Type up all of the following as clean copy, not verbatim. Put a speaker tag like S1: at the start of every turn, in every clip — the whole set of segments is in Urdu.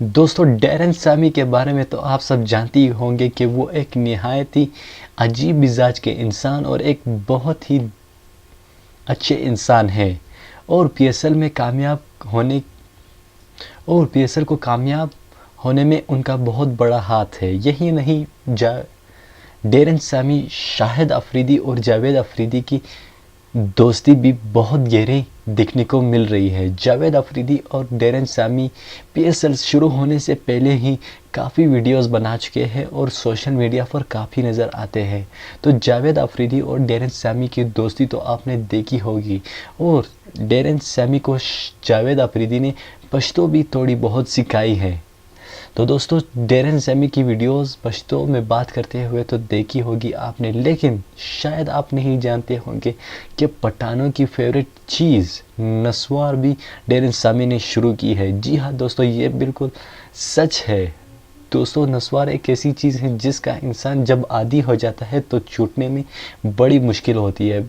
S1: دوستو ڈیرن سامی کے بارے میں تو آپ سب جانتی ہوں گے کہ وہ ایک نہایت ہی عجیب مزاج کے انسان اور ایک بہت ہی اچھے انسان ہے، اور پی ایس ایل کو کامیاب ہونے میں ان کا بہت بڑا ہاتھ ہے۔ یہی نہیں، ڈیرن سامی، شاہد افریدی اور جاوید افریدی کی دوستی بھی بہت گہری دیکھنے کو مل رہی ہے۔ جاوید افریدی اور ڈیرن سامی پی ایس ایل شروع ہونے سے پہلے ہی کافی ویڈیوز بنا چکے ہیں اور سوشل میڈیا پر کافی نظر آتے ہیں۔ تو جاوید افریدی اور ڈیرن سامی کی دوستی تو آپ نے دیکھی ہوگی، اور ڈیرن سامی کو جاوید افریدی نے پشتو بھی تھوڑی بہت سکھائی ہے۔ تو دوستو ڈیرن سامی کی ویڈیوز پشتو میں بات کرتے ہوئے تو دیکھی ہوگی آپ نے، لیکن شاید آپ نہیں جانتے ہوں گے کہ پٹھانوں کی فیوریٹ چیز نسوار بھی ڈیرن سامی نے شروع کی ہے۔ جی ہاں دوستو، یہ بالکل سچ ہے۔ دوستو نسوار ایک ایسی چیز ہے جس کا انسان جب عادی ہو جاتا ہے تو چھوٹنے میں بڑی مشکل ہوتی ہے۔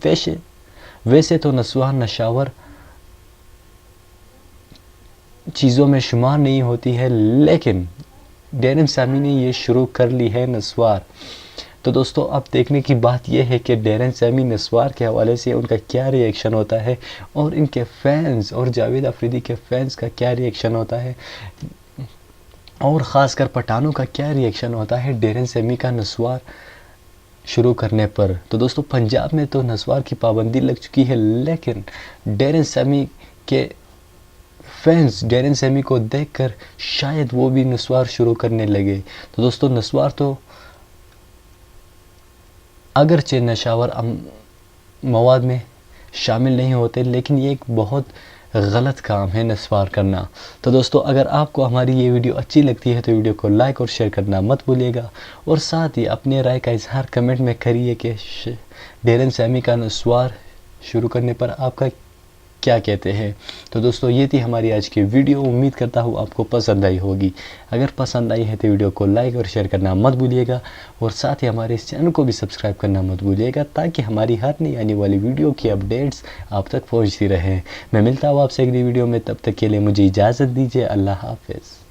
S1: ویسے تو نسوار نشاور چیزوں میں شمار نہیں ہوتی ہے، لیکن ڈیرن سامی نے یہ شروع کر لی ہے نسوار۔ تو دوستو اب دیکھنے کی بات یہ ہے کہ ڈیرن سامی نسوار کے حوالے سے ان کا کیا ری ایکشن ہوتا ہے، اور ان کے فینز اور جاوید افریدی کے فینز کا کیا ری ایکشن ہوتا ہے، اور خاص کر پٹھانوں کا کیا ری ایکشن ہوتا ہے ڈیرن سامی کا نسوار شروع کرنے پر۔ تو دوستو پنجاب میں تو نسوار کی پابندی لگ چکی ہے، لیکن ڈیرن سامی کے فینز ڈیرن سامی کو دیکھ کر شاید وہ بھی نسوار شروع کرنے لگے۔ تو دوستو نسوار تو اگرچہ نشاور مواد میں شامل نہیں ہوتے، لیکن یہ ایک بہت غلط کام ہے نسوار کرنا۔ تو دوستو اگر آپ کو ہماری یہ ویڈیو اچھی لگتی ہے تو ویڈیو کو لائک اور شیئر کرنا مت بھولیے گا، اور ساتھ ہی اپنے رائے کا اظہار کمنٹ میں کریے کہ ڈیرن سامی کا نسوار شروع کرنے پر آپ کا کیا کہتے ہیں۔ تو دوستو یہ تھی ہماری آج کی ویڈیو، امید کرتا ہوں آپ کو پسند آئی ہوگی۔ اگر پسند آئی ہے تو ویڈیو کو لائک اور شیئر کرنا مت بھولیے گا، اور ساتھ ہی ہمارے اس چینل کو بھی سبسکرائب کرنا مت بھولیے گا، تاکہ ہماری ہر نئی آنے والی ویڈیو کی اپڈیٹس آپ تک پہنچتی رہیں۔ میں ملتا ہوں آپ سے اگلی ویڈیو میں، تب تک کے لیے مجھے اجازت دیجیے۔ اللہ حافظ۔